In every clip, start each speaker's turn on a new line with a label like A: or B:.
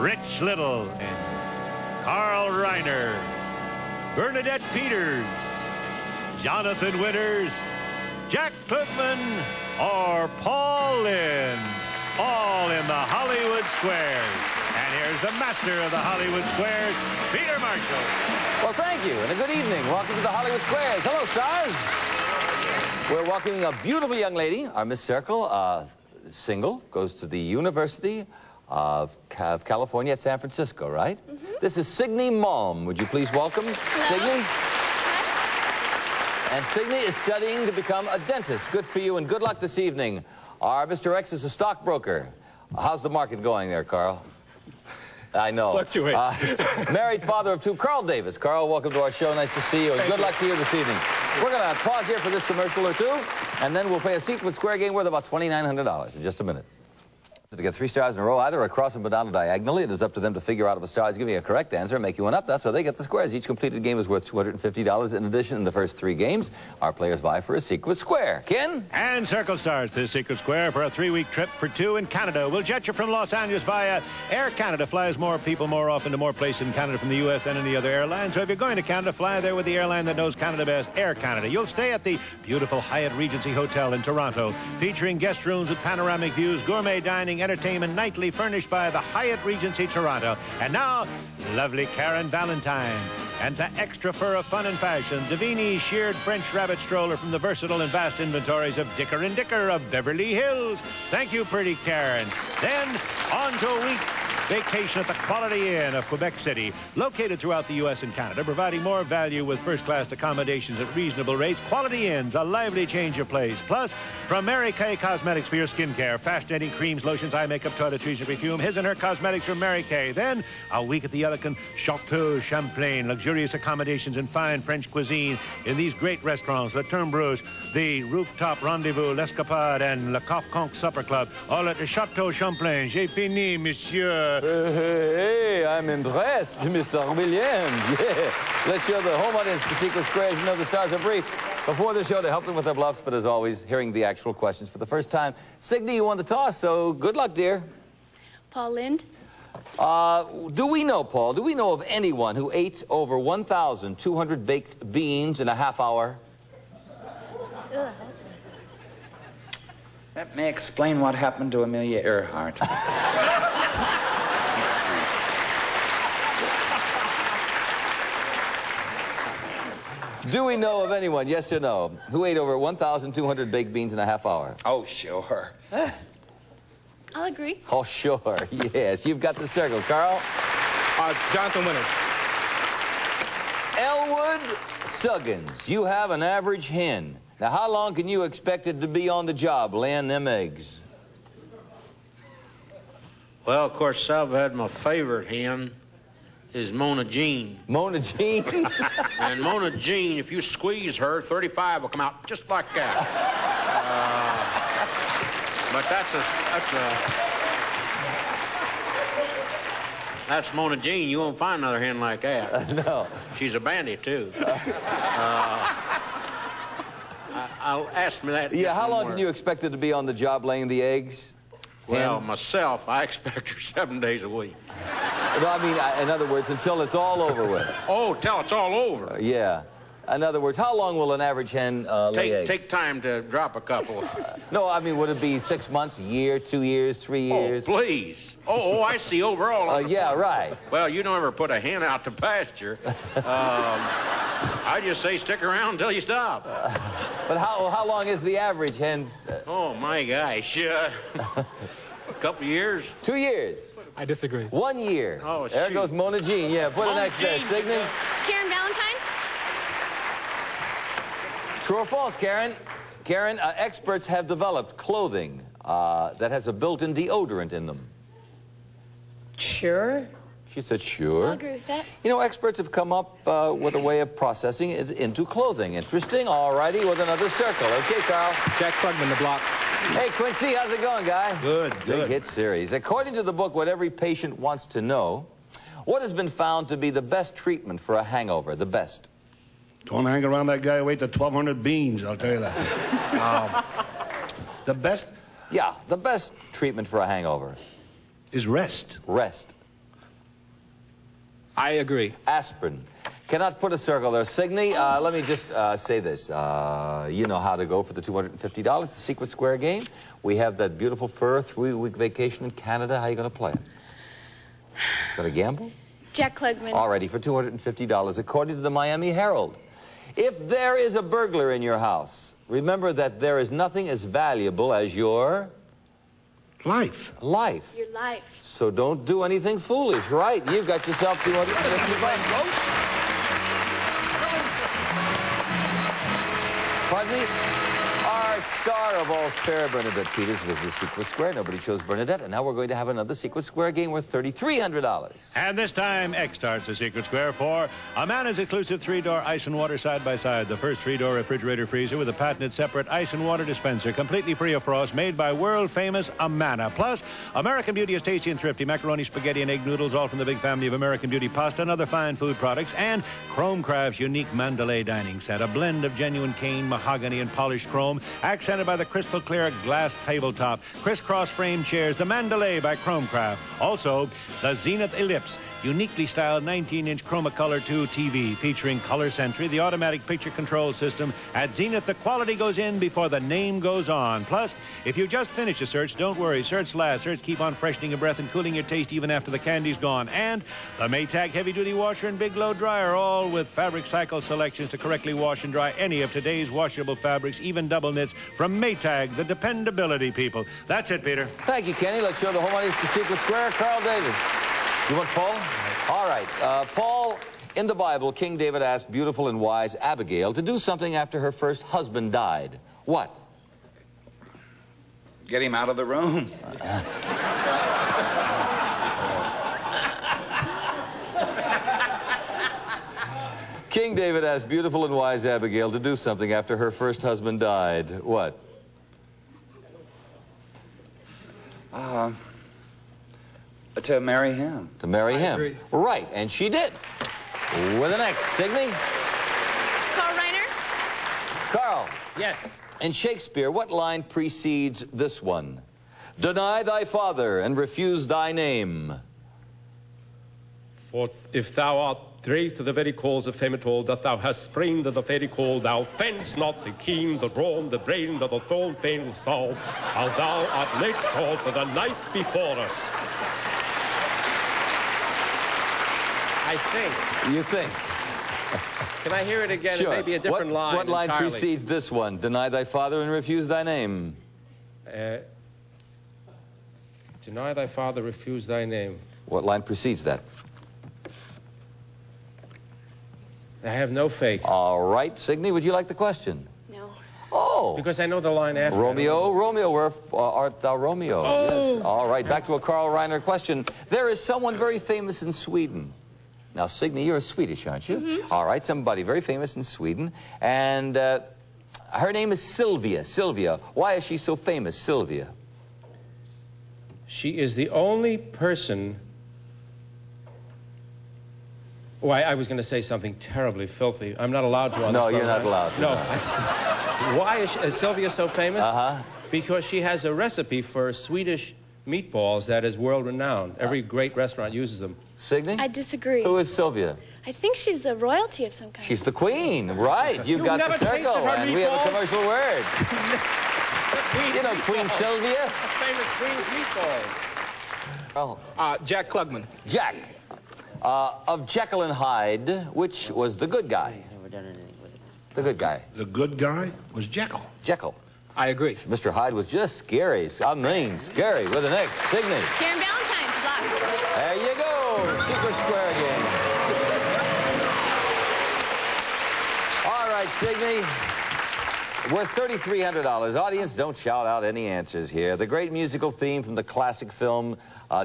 A: Rich Little, and Carl Reiner, Bernadette Peters, Jonathan Winters, Jack Klugman, or Paul Lynde, all in the Hollywood Squares. And here's the master of the Hollywood Squares, Peter Marshall.
B: Well, thank you, and a good evening. Welcome to the Hollywood Squares. Hello, stars. We're welcoming a beautiful young lady, our Miss Circle, single, goes to the University of California at San Francisco, right? Mm-hmm. This is Signe Malm. Would you please welcome Signe? And Signe is studying to become a dentist. Good for you, and good luck this evening. Our Mr. X is a stockbroker. How's the market going there, Carl? I know.
C: Fluctuates.
B: Married father of two, Carl Davis. Carl, welcome to our show. Nice to see you, and good luck to you this evening. We're going to pause here for this commercial or two, and then we'll play a sequence square game worth about $2,900 in just a minute. To get 3 stars in a row, either across and down diagonally, it is up to them to figure out if a star is giving a correct answer and make you one up. That's how they get the squares. Each completed game is worth $250. In addition, in the first 3 games, our players vie for a secret square. Ken?
A: And Circle Stars, this secret square for a 3-week trip for 2 in Canada. We'll jet you from Los Angeles via Air Canada. Flies more people more often to more places in Canada from the U.S. than any other airline. So if you're going to Canada, fly there with the airline that knows Canada best, Air Canada. You'll stay at the beautiful Hyatt Regency Hotel in Toronto, featuring guest rooms with panoramic views, gourmet dining, entertainment, nightly furnished by the Hyatt Regency Toronto. And now, lovely Karen Valentine. And the extra fur of fun and fashion, Davini sheared French rabbit stroller from the versatile and vast inventories of Dicker & Dicker of Beverly Hills. Thank you, pretty Karen. Then, on to a week vacation at the Quality Inn of Quebec City, located throughout the U.S. and Canada, providing more value with first-class accommodations at reasonable rates. Quality Inns, a lively change of place. Plus, from Mary Kay Cosmetics for your skincare, fascinating creams, lotions, eye makeup, toiletries, and perfume. His and her cosmetics from Mary Kay. Then, a week at the elegant Chateau Champlain, luxurious accommodations and fine French cuisine in these great restaurants, Le Terme Bruges, the Rooftop Rendezvous, L'Escapade, and Le Coq Conque Supper Club, all at the Chateau Champlain. J'ai fini, monsieur.
B: Hey, I'm impressed, Mr. Williams. Yeah. Let's show the home audience the secret squares. You know the stars are brief. Before the show, to help them with their bluffs, but as always, hearing the actual questions for the first time. Signe, you won the toss, so good luck, dear.
D: Paul Lynde?
B: Do we know, Paul, do we know of anyone who ate over 1,200 baked beans in a half hour?
D: Ugh.
E: That may explain what happened to Amelia Earhart.
B: Do we know of anyone, yes or no, who ate over 1,200 baked beans in a half hour?
E: Oh, sure.
D: I'll agree.
B: Oh, sure, yes. You've got the circle. Carl?
C: Jonathan Winters.
B: Elwood Suggins, you have an average hen. Now, how long can you expect it to be on the job laying them eggs?
F: Well, of course, I've had my favorite hen is Mona Jean.
B: Mona Jean?
F: And Mona Jean, if you squeeze her, 35 will come out just like that. But that's Mona Jean. You won't find another hen like that.
B: No.
F: She's a bandit, too. I'll ask me that.
B: Yeah, how long can you expect it to be on the job laying the eggs?
F: Well, myself, I expect her 7 days a week.
B: No, I mean, in other words, until it's all over with.
F: Oh, till it's all over.
B: Yeah. In other words, how long will an average hen lay eggs?
F: Take time to drop a couple.
B: No, I mean, would it be 6 months, a year, 2 years, 3 years?
F: Oh, please. Oh, I see. Overall.
B: Yeah, right.
F: Well, you don't ever put a hen out to pasture. I just say stick around until you stop.
B: But how long is the average hen?
F: Oh, my gosh. A couple years.
B: 2 years.
C: I disagree.
B: 1 year.
F: Oh,
B: there
F: shoot.
B: goes Mona Jean. Yeah, put an X there. Signe.
D: Karen Valentine?
B: True or false, Karen? Karen, experts have developed clothing that has a built-in deodorant in them.
E: Sure.
B: She said, sure.
D: I'll agree with that.
B: You know, experts have come up with a way of processing it into clothing. Interesting. All righty, with another circle. Okay, Carl.
C: Jack Klugman, the block.
B: Hey, Quincy, how's it going, guy?
A: Good,
B: Big
A: good.
B: hit series. According to the book, What Every Patient Wants to Know, what has been found to be the best treatment for a hangover? The best.
G: Don't hang around that guy who ate the 1,200 beans, I'll tell you that. The best
B: Yeah, the best treatment for a hangover.
G: is rest.
B: Rest.
C: I agree.
B: Aspirin. Cannot put a circle there. Signe, let me just say this. You know how to go for the $250, the Secret Square game. We have that beautiful fur 3-week vacation in Canada. How are you going to play it? Going to gamble?
D: Jack Klugman.
B: Alrighty, for $250, according to the Miami Herald. If there is a burglar in your house, remember that there is nothing as valuable as your...
G: Life.
B: Life.
D: Your life.
B: So don't do anything foolish, right? You've got yourself $250. Pardon me? Our star of all fair, Bernadette Peters, with the Secret Square. Nobody chose Bernadette, and now we're going to have another Secret Square game worth $3,300.
A: And this time, X starts the Secret Square for Amana's exclusive 3-door ice and water side-by-side. The first 3-door refrigerator freezer with a patented separate ice and water dispenser, completely free of frost, made by world-famous Amana. Plus, American Beauty is tasty and thrifty. Macaroni, spaghetti, and egg noodles, all from the big family of American Beauty pasta and other fine food products. And Chrome Craft's unique Mandalay dining set, a blend of genuine cane, mahogany, and polished chrome, accented by the crystal clear glass tabletop, crisscross frame chairs, the Mandalay by Chrome Craft. Also, the Zenith Ellipse, uniquely styled 19-inch Chromacolor 2 TV featuring Color Sentry, the automatic picture control system. At Zenith, the quality goes in before the name goes on. Plus, if you just finish a search, don't worry. Search lasts. Search keep on freshening your breath and cooling your taste even after the candy's gone. And the Maytag heavy-duty washer and big load dryer, all with fabric cycle selections to correctly wash and dry any of today's washable fabrics, even double knits, from Maytag, the dependability people. That's it, Peter.
B: Thank you, Kenny. Let's show the home audience the Secret Square. Carl David. You want Paul? All right. Paul, in the Bible, King David asked beautiful and wise Abigail to do something after her first husband died. What?
E: Get him out of the room.
B: King David asked beautiful and wise Abigail to do something after her first husband died. What?
E: To marry him.
B: To marry him.
C: agree.
B: Right, and she did. With the next, Signe.
D: Carl Reiner.
B: Carl,
C: Yes.
B: in Shakespeare, what line precedes this one? Deny thy father and refuse thy name.
H: For if thou art brave to the very cause of fame at all, that thou hast sprained the fairy call, thou fence not the keen, the brawn, the brain, that the thorn pain solve, how thou art made salt for the night before us.
C: I think.
B: You think?
C: Can I hear it again?
B: Sure.
C: It may be a different line.
B: What line
C: entirely.
B: precedes this one? Deny thy father and refuse thy name.
C: Deny thy father, refuse thy name.
B: What line precedes that?
C: I have no faith.
B: All right, Signe, would you like the question?
D: No.
B: Oh.
C: Because I know the line after.
B: Romeo, Romeo, where art thou, Romeo?
C: Oh.
B: Yes. All right, back to a Carl Reiner question. There is someone very famous in Sweden. Now, Signe, you're Swedish, aren't you?
D: Mm-hmm.
B: All right, somebody very famous in Sweden. And her name is Sylvia. Sylvia. Why is she so famous, Sylvia?
C: She is the only person... Oh, I was going to say something terribly filthy. I'm not allowed to on
B: No,
C: this
B: you're not
C: program.
B: allowed to.
C: No.
B: No.
C: Why is Sylvia so famous?
B: Uh-huh.
C: Because she has a recipe for Swedish meatballs that is world-renowned. Every great restaurant uses them.
B: Signe?
D: I disagree.
B: Who is Sylvia?
D: I think she's a royalty of some kind.
B: She's the queen, right? You've got the
C: never tasted
B: circle,
C: her
B: and we have a
C: meatballs?
B: commercial word. You know Queen Sylvia?
C: Famous Queen's meatballs.
B: Oh.
C: Jack Klugman.
B: Jack. Of Jekyll and Hyde, which was the good guy? The good guy.
G: The good guy was Jekyll.
B: Jekyll.
C: I agree.
B: Mr. Hyde was just scary. I mean, scary. With the next, Signe.
D: Karen Valentine, block.
B: There you go. Secret Square game. All right, Signe. Worth $3,300. Audience, don't shout out any answers here. The great musical theme from the classic film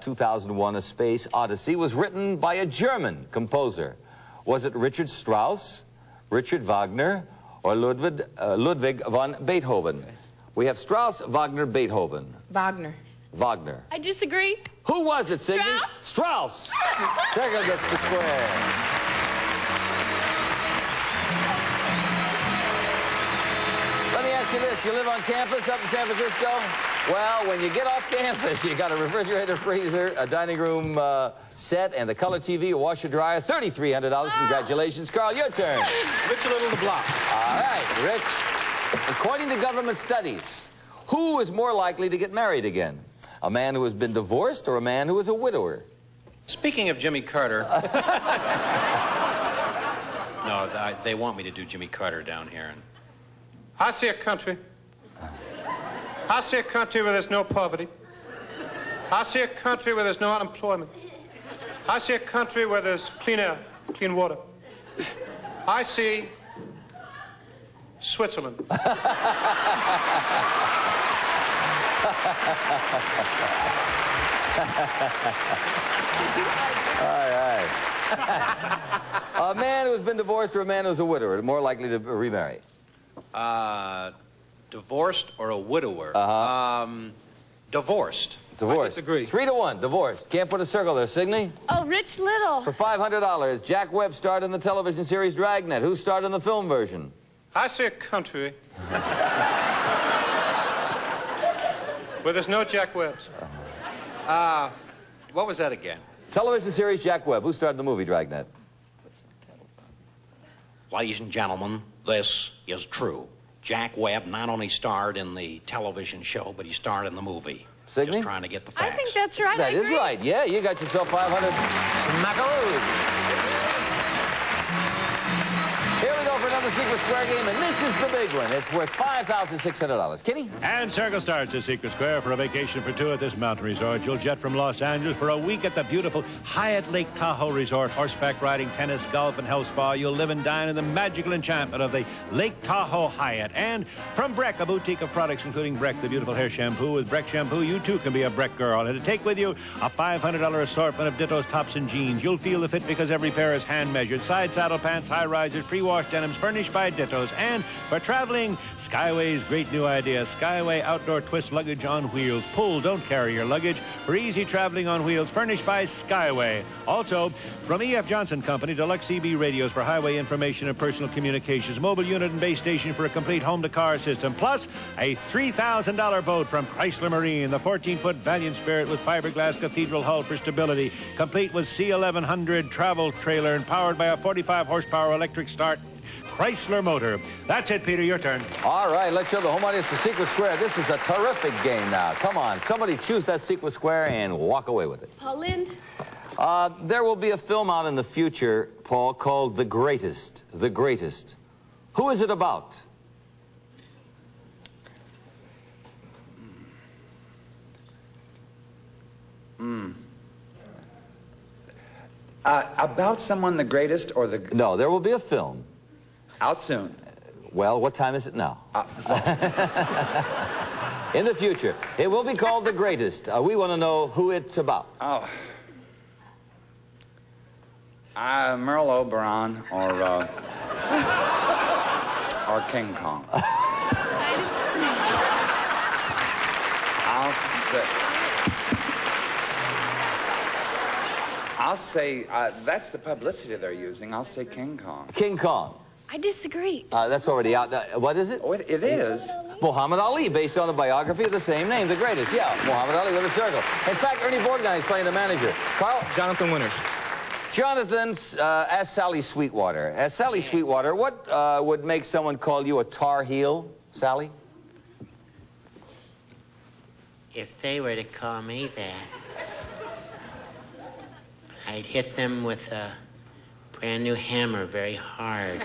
B: 2001: A Space Odyssey was written by a German composer. Was it Richard Strauss, Richard Wagner, or Ludwig van Beethoven? We have Strauss, Wagner, Beethoven.
I: Wagner.
B: Wagner.
D: I disagree.
B: Who was it, Signe? Strauss. Second gets the square. Let me ask you this. You live on campus up in San Francisco? Well, when you get off campus, you got a refrigerator, freezer, a dining room set, and the color TV, a washer, dryer, $3,300. Congratulations. Carl, your turn.
C: Rich Little the Block.
B: All right, Rich. According to government studies, who is more likely to get married again? A man who has been divorced or a man who is a widower?
I: Speaking of Jimmy Carter... No, they want me to do Jimmy Carter down here. And
H: I see a country. I see a country where there's no poverty. I see a country where there's no unemployment. I see a country where there's clean air, clean water. I see Switzerland.
B: All right. A man who's been divorced or a man who's a widower, more likely to remarry?
I: divorced or a widower? Divorced.
B: Divorced.
C: I disagree.
B: 3-1, divorced. Can't put a circle there, Signey.
D: Oh, Rich Little.
B: For $500, Jack Webb starred in the television series Dragnet. Who starred in the film version?
H: I see a country where there's no Jack Webbs.
I: What was that again?
B: Television series Jack Webb. Who starred in the movie Dragnet?
I: Ladies and gentlemen, this is true. Jack Webb not only starred in the television show, but he starred in the movie.
B: Signey?
I: Just trying to get the facts.
D: I think that's right.
B: That
D: I
B: is
D: agree.
B: right. Yeah, you got yourself 500. Smackaroo. Here we go for another Secret Square game, and this is the big one. It's worth $5,600. Kenny?
A: And circle starts at Secret Square for a vacation for two at this mountain resort. You'll jet from Los Angeles for a week at the beautiful Hyatt Lake Tahoe Resort. Horseback riding, tennis, golf, and health spa. You'll live and dine in the magical enchantment of the Lake Tahoe Hyatt. And from Breck, a boutique of products, including Breck, the beautiful hair shampoo. With Breck shampoo, you too can be a Breck girl. And to take with you a $500 assortment of Ditto's tops and jeans. You'll feel the fit because every pair is hand-measured. Side saddle pants, high risers, pre-washed denims, furnished by Ditto's. And for traveling, Skyway's great new idea. Skyway Outdoor Twist Luggage on Wheels. Pull, don't carry your luggage. For easy traveling on wheels, furnished by Skyway. Also, from E.F. Johnson Company, deluxe CB radios for highway information and personal communications. Mobile unit and base station for a complete home-to-car system. Plus, a $3,000 boat from Chrysler Marine. The 14-foot Valiant Spirit with fiberglass cathedral hull for stability. Complete with C1100 travel trailer and powered by a 45-horsepower electric start Chrysler motor. That's it, Peter. Your turn.
B: All right, let's show the home audience the Secret Square. This is a terrific game now. Come on, somebody choose that Secret Square and walk away with it.
D: Paul Lynde.
B: There will be a film out in the future, Paul, called The Greatest. The Greatest. Who is it about?
E: About someone the greatest or the...
B: No, there will be a film.
E: Out soon.
B: Well, what time is it now? In the future. It will be called The Greatest. We want to know who it's about.
E: Oh. Merle Oberon or King Kong. I'll say that's the publicity they're using. I'll say King Kong.
B: King Kong.
D: I disagree.
B: That's already out. What is it?
E: Oh, it is.
B: Muhammad Ali, based on a biography of the same name, The Greatest. Yeah, Muhammad Ali with a circle. In fact, Ernie Borgnine is playing the manager. Carl?
C: Jonathan Winters.
B: Jonathan, ask Sally Sweetwater. Ask Sally Sweetwater, what would make someone call you a tar heel, Sally?
J: If they were to call me that, I'd hit them with a brand new hammer very hard.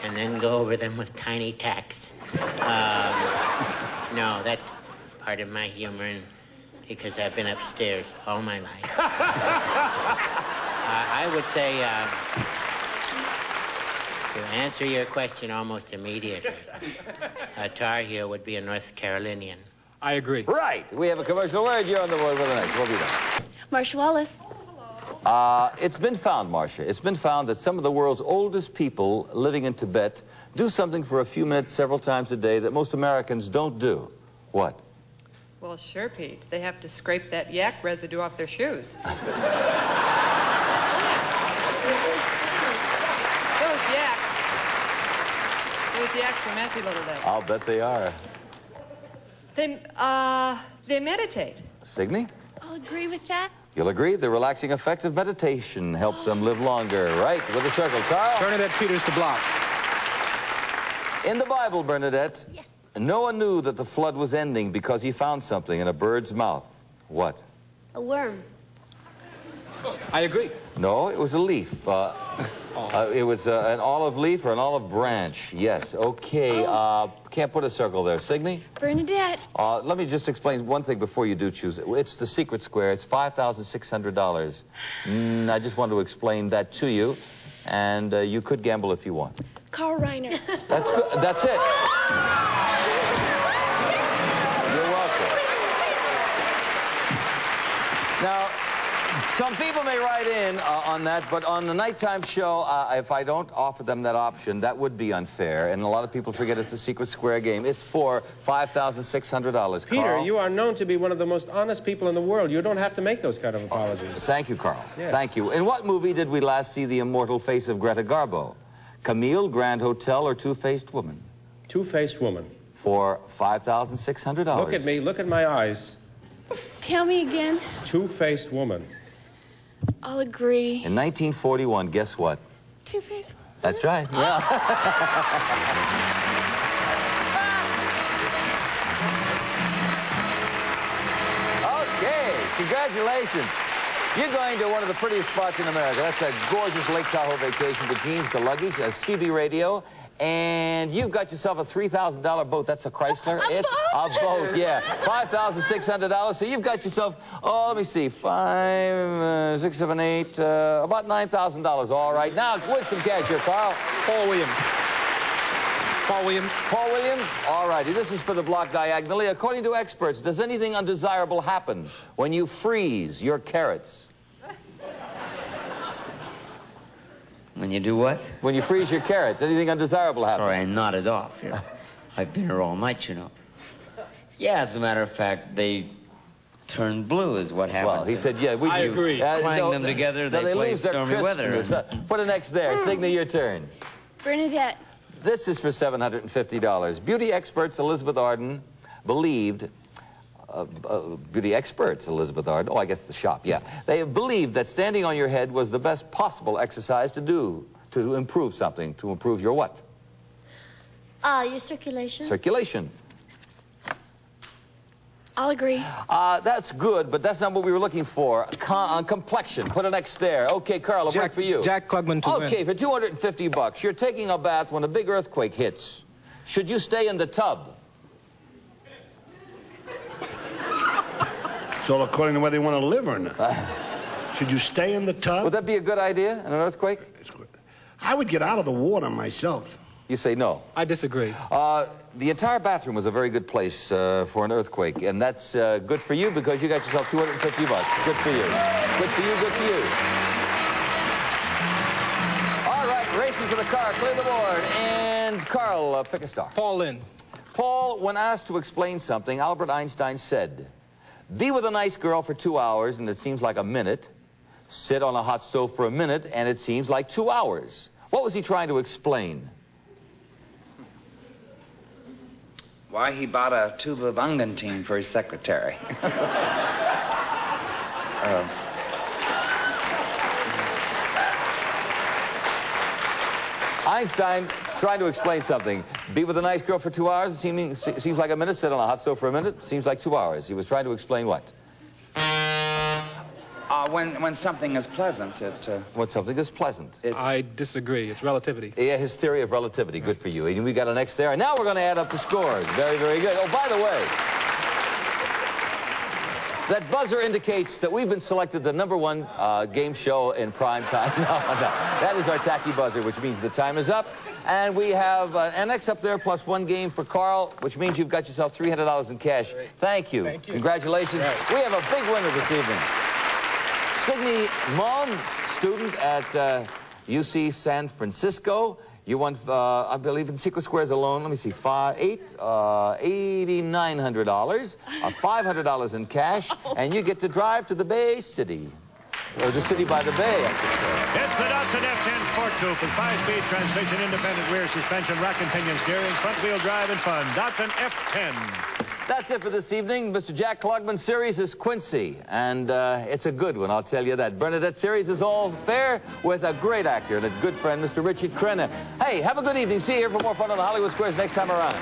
J: And then go over them with tiny tacks. No, that's part of my humor, and because I've been upstairs all my life. I would say, to answer your question almost immediately, a Tar Heel would be a North Carolinian.
C: I agree.
B: Right. We have a commercial word. You're on the board for the next. We'll be there.
D: Marcia Wallace.
B: It's been found, Marcia, it's been found that some of the world's oldest people living in Tibet do something for a few minutes several times a day that most Americans don't do. What?
K: Well, sure, Pete. They have to scrape that yak residue off their shoes. Those yaks, Those yaks are messy little devils.
B: I'll bet they are.
K: They meditate.
B: Signe?
D: I'll agree with that.
B: You'll agree the relaxing effect of meditation helps them live longer. Right, with a circle. Carl?
C: Bernadette Peters to block.
B: In the Bible, Bernadette,
D: Yes.
B: Noah knew that the flood was ending because he found something in a bird's mouth. What?
D: A worm.
C: I agree.
B: No, it was a leaf. It was an olive leaf or an olive branch. Yes, okay. Can't put a circle there. Signe?
D: Bernadette.
B: Let me just explain one thing before you do choose. It's the secret square. It's $5,600. I just wanted to explain that to you, and you could gamble if you want.
D: Carl Reiner.
B: That's good. That's it. You're welcome. Now, some people may write in on that, but on the nighttime show, if I don't offer them that option, that would be unfair. And a lot of people forget it's a secret square game. It's for $5,600.
C: Peter,
B: Carl?
C: you are known to be one of the most honest people in the world. You don't have to make those kind of apologies.
B: Thank you, Carl.
C: Yes.
B: Thank you. In what movie did we last see the immortal face of Greta Garbo? Camille, Grand Hotel, or Two-Faced Woman?
C: Two-faced woman.
B: For $5,600.
C: Look at me. Look at my eyes.
D: Tell me again.
C: Two-faced woman.
D: I'll agree.
B: In 1941, guess what?
D: Two-faced.
B: That's right. Yeah. Okay, congratulations. You're going to one of the prettiest spots in America. That's a gorgeous Lake Tahoe vacation. The jeans, the luggage, a CB radio, and you've got yourself a $3,000 boat. That's a Chrysler. A boat, yeah. $5,600. So you've got yourself, oh, let me see, 5, 6, 7, 8, about $9,000. All right. Now, win some cash here, Carl.
C: Paul Williams. Paul Williams.
B: Paul Williams? All righty. This is for the block diagonally. According to experts, does anything undesirable happen when you freeze your carrots?
L: When you do what?
B: When you freeze your carrots, anything undesirable happen?
L: Sorry, I nodded off here. I've been here all night, you know. Yeah, as a matter of fact, they turn blue is what happens.
B: Well, he said, yeah, we
L: I
B: do.
L: agree. Playing them together, they play
B: lose their
L: stormy weather.
B: Put an X there. Signe, your turn.
D: Bernadette.
B: This is for $750. Beauty experts Elizabeth Arden believed, beauty experts Elizabeth Arden, oh, I guess the shop, yeah. They believed that standing on your head was the best possible exercise to do to improve something, to improve your what?
D: Your circulation.
B: Circulation.
D: I'll agree.
B: That's good, but that's not what we were looking for. Complexion. Put an X there. Okay, Carl, I'll work for you.
C: Jack Klugman to win.
B: Okay, for $250, you're taking a bath when a big earthquake hits. Should you stay in the tub?
G: It's all according to whether you want to live or not. Should you stay in the tub?
B: Would that be a good idea in an earthquake?
G: I would get out of the water myself.
B: You say no.
C: I disagree.
B: The entire bathroom was a very good place for an earthquake, and that's good for you because you got yourself $250. Good for you. Good for you, good for you. All right, racing for the car, clear the board. And Carl, pick a star.
C: Paul Lynde.
B: Paul, when asked to explain something, Albert Einstein said, be with a nice girl for 2 hours, and it seems like a minute. Sit on a hot stove for a minute, and it seems like 2 hours. What was he trying to explain?
E: Why he bought a tube of ungantine for his secretary.
B: Einstein trying to explain something. Be with a nice girl for 2 hours, it seems like a minute. Sit on a hot stove for a minute, seems like 2 hours. He was trying to explain what?
E: When something is pleasant,
B: When something is pleasant.
C: I disagree. It's relativity.
B: Yeah, his theory of relativity. Good for you. And we got an X there. And now we're going to add up the scores. Very, very good. Oh, by the way, that buzzer indicates that we've been selected the #1 game show in prime time. No. That is our tacky buzzer, which means the time is up. And we have an X up there plus 1 game for Carl, which means you've got yourself $300 in cash. Thank you.
C: Thank you.
B: Congratulations.
C: Right.
B: We have a big winner this evening. Signe Mon, student at UC San Francisco. You won, I believe, in Secret Squares alone, let me see, $8,900, $500 in cash, and you get to drive to the Bay City. Or the city by the bay, I should say.
A: It's the Datsun F10 Sport Coupe with 5-speed transmission, independent rear suspension, rack and pinion steering, front-wheel drive, and fun. Datsun F10.
B: That's it for this evening. Mr. Jack Klugman's series is Quincy, and it's a good one, I'll tell you that. Bernadette series is all fair with a great actor and a good friend, Mr. Richard Crenna. Hey, have a good evening. See you here for more fun on the Hollywood Squares next time around.